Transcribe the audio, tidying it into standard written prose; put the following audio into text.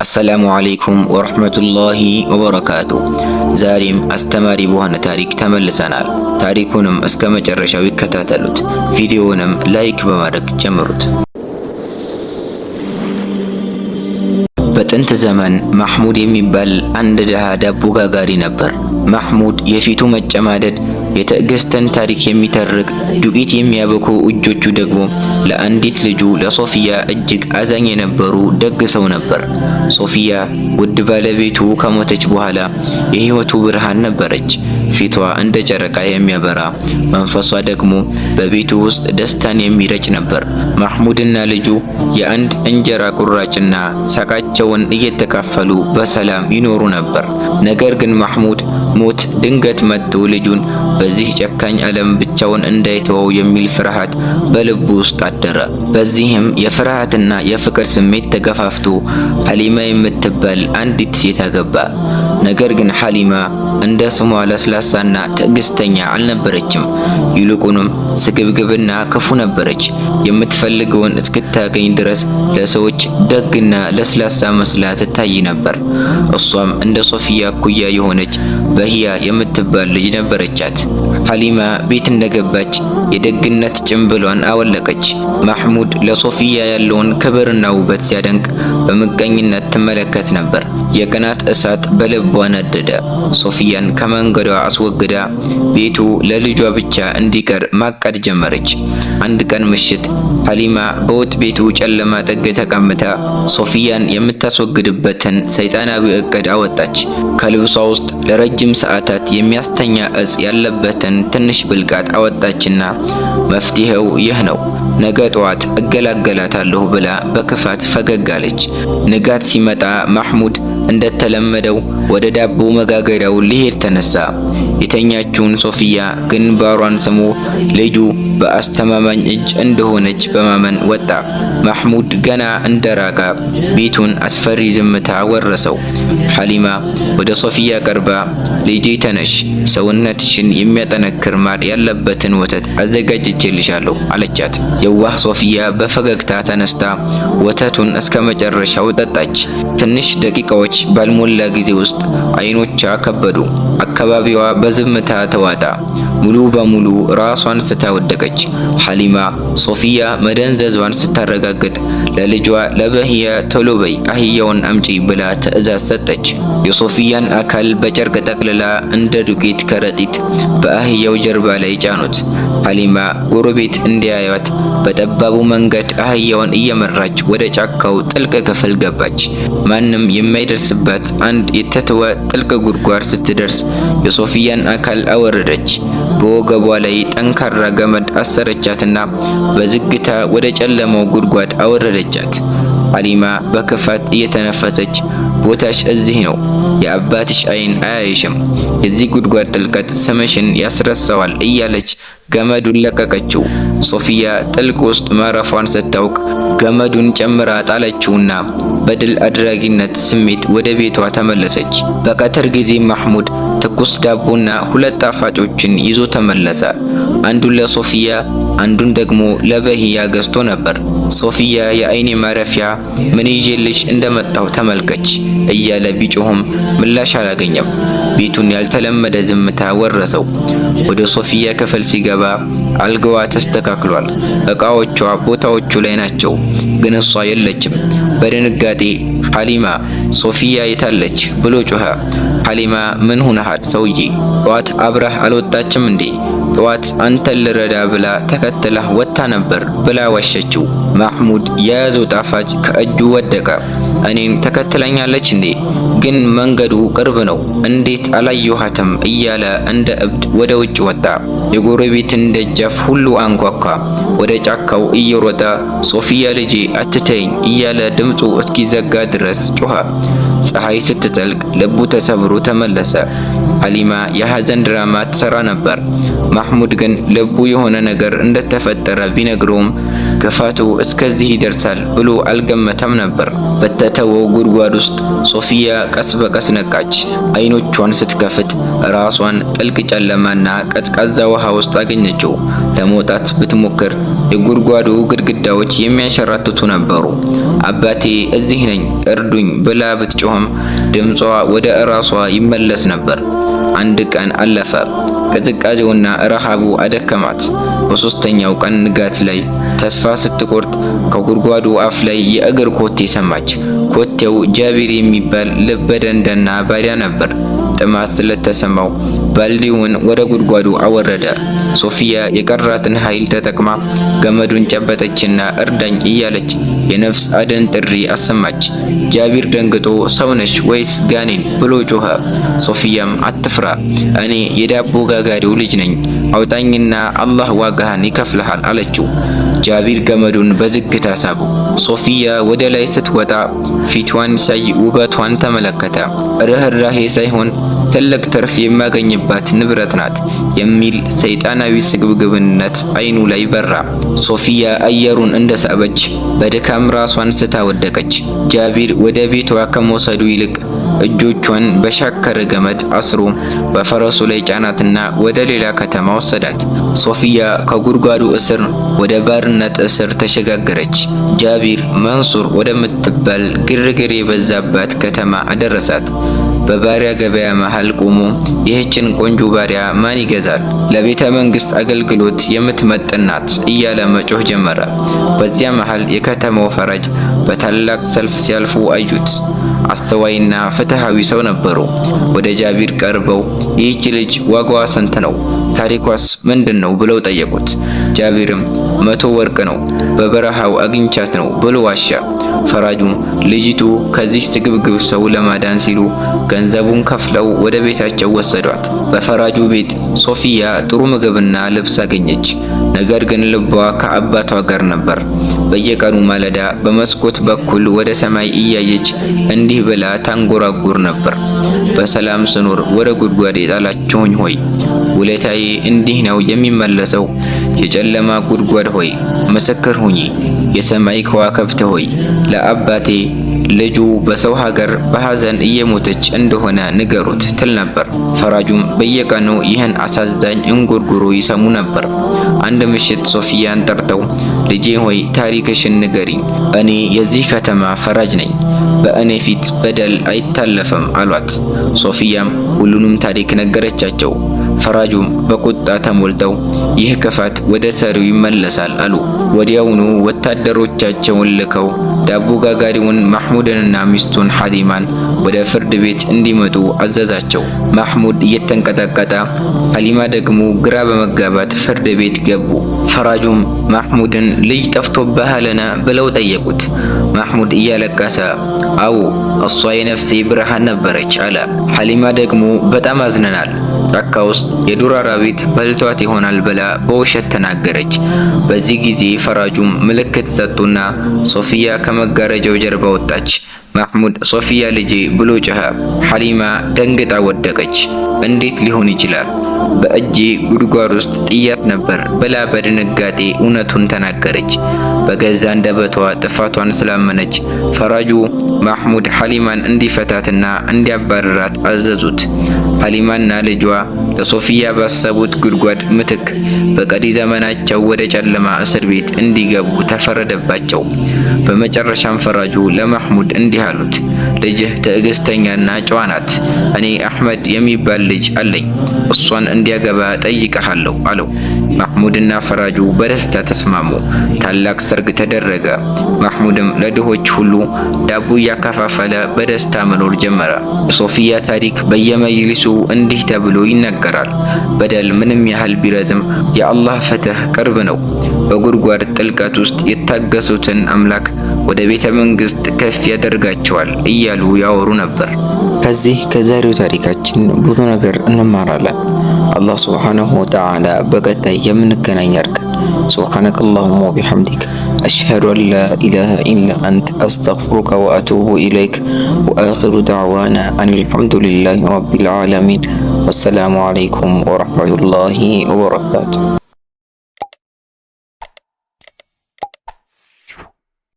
አሰላሙ አለይኩም ወራህመቱላሂ ወበረካቱ። ዛሬም አስተማሪ በሆነ ታሪክ ተመልሰናል። ታሪኩንም እስከ መጨረሻው ይከታተሉት። ቪዲዮውንም ላይክ በማድረግ ጀምሩት። በጥንት ዘመን ማህሙድ የሚባል አንድ ድሃ ዳቦ ጋጋሪ ነበር። ማህሙድ የፊቱ መጨማደድ የትዕግስትን ታሪክ የሚተርክ ዱቄት የሚያበኩ እጆቹ ደግሞ ለአንዲት ልጁ ለሶፊያ እጅግ አዛኝ የነበሩ ደግ ሰው ነበር። ሶፊያ ውድ ባለቤቱ ከሞተች በኋላ የህይወቱ ብርሃን ነበረች። ፊቷ እንደ ጨረቃ የሚያበራ፣ መንፈሷ ደግሞ በቤቱ ውስጥ ደስታን የሚረጭ ነበር። ማህሙድና ልጁ የአንድ እንጀራ ቁራጭና ሳቃቸውን እየተካፈሉ በሰላም ይኖሩ ነበር። ነገር ግን ማህሙድ ሞት ድንገት መጥቶ ልጁን በዚህ ጨካኝ ዓለም ብቻውን እንዳይተወው የሚል ፍርሃት በልቡ ውስጥ አደረ። በዚህም የፍርሃትና የፍቅር ስሜት ተገፋፍቶ ሐሊማ የምትባል አንዲት ሴት አገባ። ነገር ግን ሐሊማ እንደ ስሟ ለስላሳና ትዕግስተኛ አልነበረችም። ይልቁንም ስግብግብና ክፉ ነበረች። የምትፈልገውን እስክታገኝ ድረስ ለሰዎች ደግና ለስላሳ መስላ ትታይ ነበር። እሷም እንደ ሶፊያ እኩያ የሆነች በህያ የምትባል ልጅ ነበረቻት። ሐሊማ ቤት እንደገባች የደግነት ጭንብሏን አወለቀች። ማህሙድ ለሶፊያ ያለውን ክብርና ውበት ሲያደንቅ በምቀኝነት ትመለከት ነበር። የቅናት እሳት በልቧ ነደደ። ሶፊያን ከመንገዷ አስወግዳ ቤቱ ለልጇ ብቻ እንዲቀር ማቀድ ጀመረች። አንድ ቀን ምሽት ሐሊማ በወጥ ቤቱ ጨለማ ጥግ ተቀምጣ ሶፊያን የምታስወግድበትን ሰይጣናዊ እቅድ አወጣች። ከልብሷ ውስጥ ለረጅም ሰዓታት የሚያስተኛ እጽ ያለበትን ትንሽ ብልቃጥ አወጣችና መፍትሄው ይህ ነው፣ ነገ ጠዋት እገላገላታለሁ ብላ በክፋት ፈገግ አለች። ንጋት ሲመጣ ማህሙድ እንደተለመደው ወደ ዳቦ መጋገሪያው ሊሄድ ተነሳ። የተኛችውን ሶፊያ ግንባሯን ስሞ ልጁ በአስተማማኝ እጅ እንደሆነች በማመን ወጣ። ማህሙድ ገና እንደራቀ ቤቱን አስፈሪ ዝምታ ወረሰው። ሐሊማ ወደ ሶፊያ ቀርባ ልጄ ተነሽ፣ ሰውነትሽን የሚያጠነክር ማር ያለበትን ወተት አዘጋጅቼልሻለሁ አለቻት። የዋህ ሶፊያ በፈገግታ ተነስታ ወተቱን እስከ መጨረሻው ጠጣች። ትንሽ ደቂቃዎች ባልሞላ ጊዜ ውስጥ አይኖቿ ከበዱ። አካባቢዋ በዝምታ ተዋጣ። ሙሉ በሙሉ ራሷን ስታወደቀች። ሐሊማ ሶፊያ መደንዘዟን ስታረጋግጥ ለልጇ ለበህያ ቶሎ በይ አህያውን አምጪ ብላ ትዕዛዝ ሰጠች። የሶፊያን አካል በጨርቅ ጠቅልላ እንደ ዱቄት ከረጢት በአህያው ጀርባ ላይ ጫኑት። ሐሊማ ጎረቤት እንዲያዩት በጠባቡ መንገድ አህያውን እየመራች ወደ ጫካው ጥልቅ ክፍል ገባች። ማንም የማይደርስበት አንድ የተተወ ጥልቅ ጉድጓድ ስትደርስ የሶፊያን አካል አወረደች። በወገቧ ላይ ጠንካራ ገመድ አሰረቻትና በዝግታ ወደ ጨለማው ጉድጓድ አወረደቻት። ሐሊማ በክፋት እየተነፈሰች ቦታሽ እዚህ ነው፣ የአባትሽ አይን አያይሽም፣ የዚህ ጉድጓድ ጥልቀት ስምሽን ያስረሳዋል እያለች ገመዱን ለቀቀችው። ሶፊያ ጥልቅ ውስጥ ማረፏን ስታውቅ ገመዱን ጨምራ ጣለችውና በድል አድራጊነት ስሜት ወደ ቤቷ ተመለሰች። በቀትር ጊዜ ማህሙድ ትኩስ ዳቦና ሁለት ጣፋጮችን ይዞ ተመለሰ። አንዱን ለሶፊያ አንዱን ደግሞ ለበህያ ገዝቶ ነበር። ሶፊያ የአይኔ ማረፊያ ምን ይዤልሽ እንደመጣው ተመልከች እያለ ቢጮህም ምላሽ አላገኘም። ቤቱን ያልተለመደ ዝምታ ወረሰው። ወደ ሶፊያ ክፍል ሲገባ አልጋዋ ተስተካክሏል። እቃዎቿ ቦታዎቹ ላይ ናቸው፣ ግን እሷ የለችም። በድንጋጤ ሐሊማ ሶፊያ የታለች ብሎ ጮኸ። ሐሊማ ምን ሆነሃል ሰውዬ? ጠዋት አብረህ አልወጣችም እንዴ? ጠዋት አንተን ልረዳ ብላ ተከትላህ ወጥታ ነበር ብላ ዋሸችው። ማህሙድ የያዘው ጣፋጭ ከእጁ ወደቀ። እኔን ተከትለኛለች እንዴ? ግን መንገዱ ቅርብ ነው፣ እንዴት አላየኋትም? እያለ እንደ እብድ ወደ ውጭ ወጣ። የጎረቤትን ደጃፍ ሁሉ አንኳኳ። ወደ ጫካው እየሮጠ ሶፊያ ልጄ አትተይኝ እያለ ድምፁ እስኪዘጋ ድረስ ጮኸ። ፀሐይ ስትጠልቅ ልቡ ተሰብሮ ተመለሰ። ሐሊማ የሐዘን ድራማ ትሰራ ነበር። ማህሙድ ግን ልቡ የሆነ ነገር እንደተፈጠረ ቢነግረውም ክፋቱ እስከዚህ ይደርሳል ብሎ አልገመተም ነበር። በተተወው ጉድጓድ ውስጥ ሶፊያ ቀስ በቀስ ነቃች። አይኖቿን ስትከፍት ራሷን ጥልቅ ጨለማና ቀዝቃዛ ውሃ ውስጥ አገኘችው። ለመውጣት ብትሞክር የጉድጓዱ ግድግዳዎች የሚያንሸራትቱ ነበሩ። አባቴ እዚህ ነኝ እርዱኝ ብላ ብትጮህም ድምጿ ወደ ራሷ ይመለስ ነበር። አንድ ቀን አለፈ። ቅዝቃዜውና ረሃቡ አደከማት። በሶስተኛው ቀን ንጋት ላይ ተስፋ ስትቆርጥ ከጉድጓዱ አፍ ላይ የእግር ኮቴ ሰማች። ኮቴው ጃቢር የሚባል ልበ ደንዳና ባሪያ ነበር። ጥማት ስለተሰማው ባልዲውን ወደ ጉድጓዱ አወረደ። ሶፊያ የቀራትን ኃይል ተጠቅማ ገመዱን ጨበጠችና እርዳኝ እያለች የነፍስ አደን ጥሪ አሰማች። ጃቢር ደንግጦ ሰውነሽ ወይስ ጋኔን ብሎ ጮኸ። ሶፊያም አትፍራ፣ እኔ የዳቦ ጋጋሪው ልጅ ነኝ፣ አውጣኝና አላህ ዋጋህን ይከፍልሃል አለችው። ጃቢር ገመዱን በዝግታ ሳቡ። ሶፊያ ወደ ላይ ስትወጣ ፊቷን ሳይ ውበቷን ተመለከተ። ርህራሄ ሳይሆን ትልቅ ትርፍ የማገኝባት ንብረት ናት የሚል ሰይጣናዊ ስግብግብነት አይኑ ላይ በራ። ሶፊያ አየሩን እንደሳበች በድካም ራሷን ስታወደቀች። ጃቢር ወደ ቤቷ ከመውሰዱ ይልቅ እጆቿን በሻከረ ገመድ አስሮ በፈረሱ ላይ ጫናትና ወደ ሌላ ከተማ ወሰዳት። ሶፊያ ከጉድጓዱ እስር ወደ ባርነት እስር ተሸጋገረች። ጃቢር መንሱር ወደምትባል ግርግር የበዛባት ከተማ አደረሳት። በባሪያ ገበያ መሃል ቆሞ ይህችን ቆንጆ ባሪያ ማን ይገዛል? ለቤተ መንግስት አገልግሎት የምትመጥናት እያለ መጮህ ጀመረ። በዚያ መሃል የከተማው ፈራጅ በታላቅ ሰልፍ ሲያልፉ አዩት። አስተዋይና ፍትሃዊ ሰው ነበሩ። ወደ ጃቢር ቀርበው ይህች ልጅ ዋጋዋ ስንት ነው? ታሪኳስ ምንድን ነው ብለው ጠየቁት። ጃቢርም 100 ወርቅ ነው፣ በበረሃው አግኝቻት ነው ብሎ ዋሻ። ፈራጁም ልጅቱ ከዚህ ስግብግብ ሰው ለማዳን ሲሉ ገንዘቡን ከፍለው ወደ ቤታቸው ወሰዷት። በፈራጁ ቤት ሶፊያ ጥሩ ምግብና ልብስ አገኘች። ነገር ግን ልቧ ከአባቷ ጋር ነበር። በየቀኑ ማለዳ በመስኮት በኩል ወደ ሰማይ እያየች እንዲህ ብላ ታንጎራጉር ነበር። በሰላም ስኖር ወደ ጉድጓድ የጣላችሁኝ ሆይ ውለታዬ እንዲህ ነው የሚመለሰው። የጨለማ ጉድጓድ ሆይ ምስክር ሁኚ። የሰማይ ከዋክብት ሆይ ለአባቴ ልጁ በሰው ሀገር በሐዘን እየሞተች እንደሆነ ንገሩት ትል ነበር። ፈራጁም በየቀኑ ይህን አሳዛኝ እንጉርጉሮ ይሰሙ ነበር። አንድ ምሽት ሶፊያን ጠርተው ልጄ ሆይ ታሪክሽን ንገሪኝ፣ እኔ የዚህ ከተማ ፈራጅ ነኝ፣ በእኔ ፊት በደል አይታለፍም አሏት። ሶፊያም ሁሉንም ታሪክ ነገረቻቸው። ፈራጁም በቁጣ ተሞልተው ይህ ክፋት ወደ ሰሪው ይመለሳል አሉ። ወዲያውኑ ወታደሮቻቸውን ልከው ዳቦ ጋጋሪውን ማህሙድንና ሚስቱን ሐሊማን ወደ ፍርድ ቤት እንዲመጡ አዘዛቸው። ማህሙድ እየተንቀጠቀጠ፣ ሐሊማ ደግሞ ግራ በመጋባት ፍርድ ቤት ገቡ። ፈራጁም ማህሙድን ልጅ ጠፍቶብሃልን ብለው ጠየቁት። ማህሙድ እያለቀሰ አዎ እሷ የነፍሴ ብርሃን ነበረች አለ። ሐሊማ ደግሞ በጣም አዝነናል፣ ጫካ ውስጥ የዱር አራዊት በልቷት ይሆናል ብላ በውሸት ተናገረች። በዚህ ጊዜ ፈራጁም ምልክት ሰጡና ሶፊያ ከመጋረጃው ጀርባ ወጣች። ማህሙድ ሶፊያ ልጄ ብሎ ጮኸ። ሐሊማ ደንግጣ ወደቀች። እንዴት ሊሆን ይችላል? በእጄ ጉድጓድ ውስጥ ጥያት ነበር ብላ በድንጋጤ እውነቱን ተናገረች። በገዛ አንደበቷ ጥፋቷን ስላመነች ፈራጁ ማህሙድ ሐሊማን እንዲፈታትና እንዲያባርራት አዘዙት። ሐሊማና ልጇ ለሶፊያ ባሰቡት ጉድጓድ ምትክ በቀሪ ዘመናቸው ወደ ጨለማ እስር ቤት እንዲገቡ ተፈረደባቸው። በመጨረሻም ፈራጁ ለማህሙድ እንዲህ አሉት፣ ልጅህ ትዕግስተኛና ጨዋ ናት። እኔ አህመድ የሚባል ልጅ አለኝ፣ እሷን እንዲያገባ ጠይቀሃለሁ አለው። ማህሙድና ፈራጁ በደስታ ተስማሙ። ታላቅ ሰርግ ተደረገ። ማህሙድም ለድሆች ሁሉ ዳቦ እያከፋፈለ በደስታ መኖር ጀመረ። የሶፊያ ታሪክ በየመጅሊሱ እንዲህ ተብሎ ይነገራል። በደል ምንም ያህል ቢረዝም የአላህ ፍትህ ቅርብ ነው። በጉድጓድ ጥልቀት ውስጥ የታገሱትን አምላክ ወደ ቤተ መንግስት ከፍ ያደርጋቸዋል እያሉ ያወሩ ነበር። ከዚህ ከዛሬው ታሪካችን ብዙ ነገር እንማራለን። አላህ ሱብሓነሁ ወተዓላ በቀጣይ የምንገናኝ ያድርገን። ሱብሓነከ አላሁመ ወቢሐምዲክ አሽሀዱ አን ላ ኢላሃ ኢላ አንተ አስተግፊሩከ ወአቱቡ ኢለይክ ወአኺሩ ደዕዋና አኒል ሐምዱሊላሂ ረቢል ዓለሚን ወሰላሙ ዓለይኩም ወረሕመቱላሂ ወበረካቱሁ።